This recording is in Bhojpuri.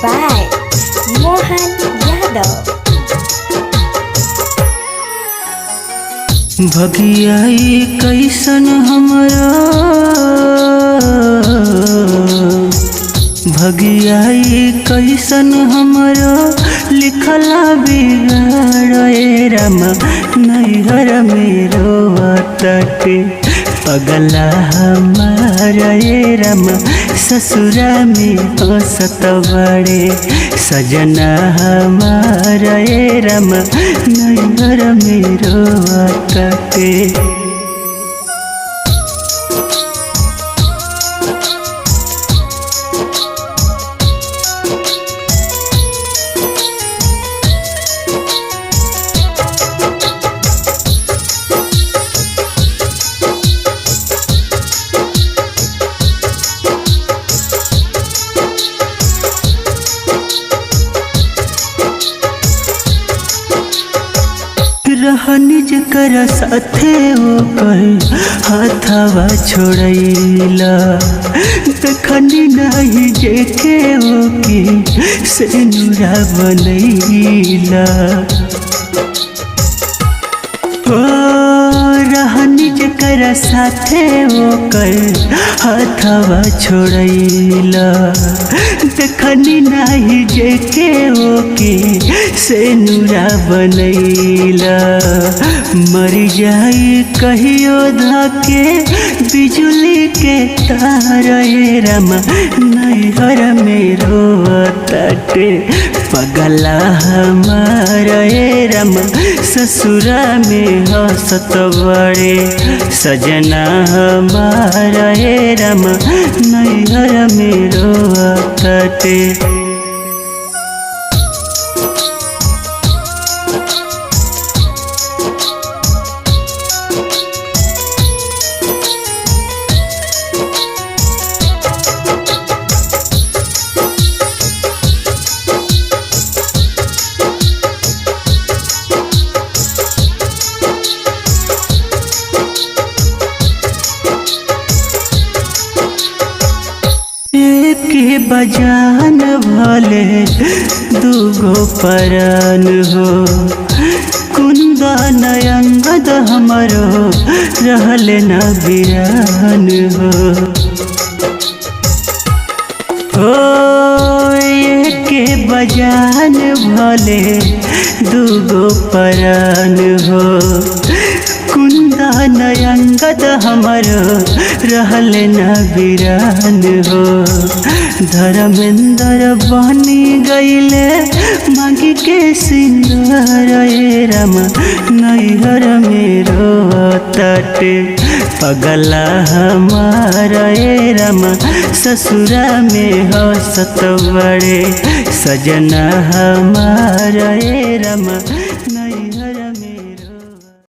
by Mohan Yadav. भगियाई कैसन हमरा भगियाई कैसन हमरा लिखला बिगड़े राम नैहर मेरो तटे पगला हमारा ये राम ससुरा में हंसत बड़े सजना हमारा ये राम नैहर मेरो तटे। रहनी जकर साथे ओकर हाथवा छोड़ैला देखनी नहीं जेके ओके सेनुरा बनैला रहनी जकर साथे ओकर हाथवा छोड़ैला देखनी नहीं जेके ओके सेनुरा बनैला मर जाई कहियो धके बिजुली के तार ये राम नैहर मेरो तटे पगला हमारा ये राम ससुरा में हंसत बड़े सजना हमारा ये राम नैहर मेरो तटे। के बजान भले दूगो परान हो कुंदन अंगद हमरो रहल न बिरान हो के बजान भले दूगो परान हो कुंदन अंगद हमरो रहल न बिरान हो धर्मेंद्र बनी गईले मांगी के सिंदूर ये राम नैहर मेरो तटे पगला हमारा ये राम ससुरा में हंसत बड़े सजना हमारा ये राम